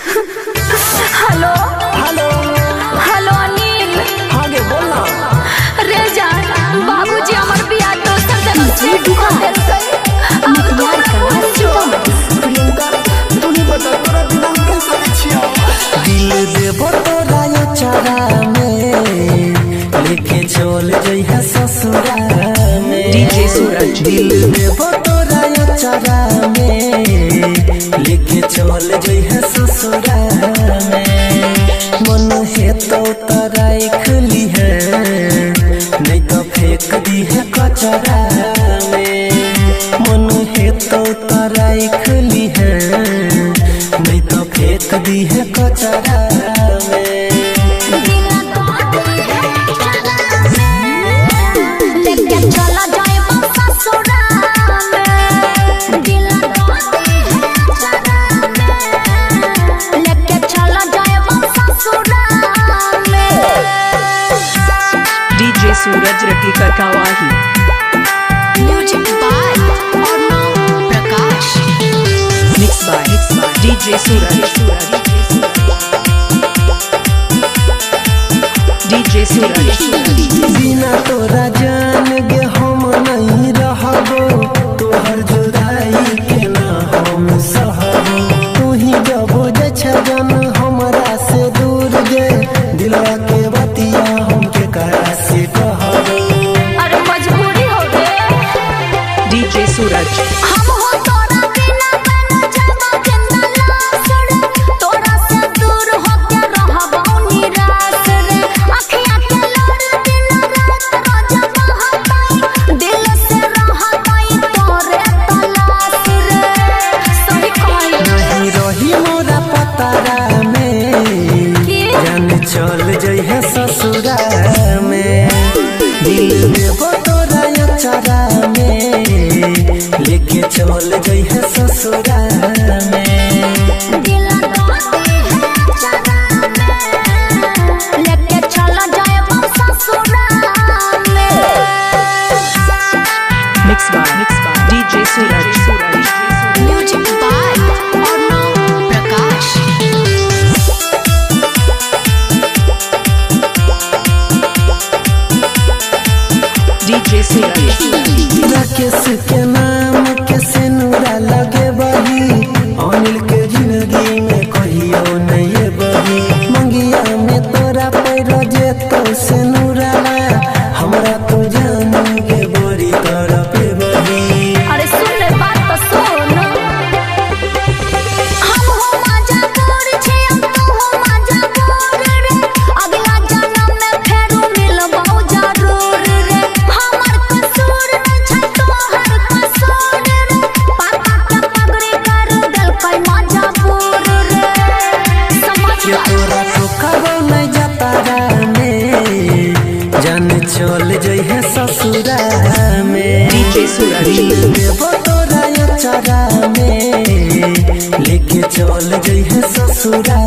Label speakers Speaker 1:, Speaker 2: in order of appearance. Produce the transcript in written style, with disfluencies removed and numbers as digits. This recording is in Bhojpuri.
Speaker 1: Hello
Speaker 2: hello
Speaker 1: hello Anil.
Speaker 2: हाँ गे बोल ना।
Speaker 1: रे जान बाबूजी हमर बियाह दोसर जगह सेट कर देलकै। अब तोहर का
Speaker 2: प्रियंका तूने बता तोरा बिना हम कैसे छिया। दिल देबो तोरा यो चारा में लेके चल जइहा ससुरा में। डीजे सूरज दिल देबो तोरा यो चारा में लेके चल जइहा ससुरा में। मन है तो तारा खली है नहीं तो फेंक दी है कचरा में। मन है तो तारा खली है नहीं तो फेंक दी है कचरा में।
Speaker 1: लेके चला जाए ससुरा में। दिल लेके चला जाए ससुरा में।
Speaker 3: डीजे सूरज रेप्लिका कावाही।
Speaker 1: Music by Arnav Prakash.
Speaker 3: Mix by DJ Suraj. DJ Suraj.
Speaker 2: बिना तोरा जान गे हम नहीं रहबो तोहर जुदाई के ना हम सहबो। तू ही जब जछा जन हमरा से दूर गे दिलवा के बतिया हमके करा से कहबो।
Speaker 1: अरे मजबूरी हो गे।
Speaker 3: डीजे सूरज।
Speaker 1: हम हो तोरा बिना बना जाना जिंदा लाश रे। तोरा से दूर होके रहबो निराश रे। अखियां के लोर दिन रात रोज बहताई दिल से रहताई तोरे तलाश रे। सही कहली
Speaker 2: नहीं रही मोरा पतारा में
Speaker 1: कि
Speaker 2: जान चल जइहे ससुरा में। दिल देबो तोरा यो चारा में लेके चल जइहे ससुरा में।
Speaker 1: दिल चारा में लेके चला जाए ससुरा में।
Speaker 3: Mix by DJ Suraj.
Speaker 1: Music by Arnav Prakash.
Speaker 3: DJ Suraj.
Speaker 2: Rakesh के नाम के सिनुरा लगे बही अनिल के जिंदगी में कहियो नहीं बही। मंगिया में तोरा पैर जे तो सिनुरा हमरा तो जानू के बड़ी तरफ बही।
Speaker 1: अरे सुन ले बात तो सुन। हम हो मजबूर छी तू हो मजबूर रे। अगला जन्म में फेरू मिलबो जरूर रे। हमर कसूर नहीं छै तोहर कसूर रे। पापा के पगड़ी कर देलकै मजबूर रे। समझ
Speaker 2: ये तोरा तो कबो नहीं जाता में जान चल जइहे ससुरा में।
Speaker 3: डीजे सूरज।
Speaker 2: देबो तोरा यो चारा में लेके चल जइहे ससुरा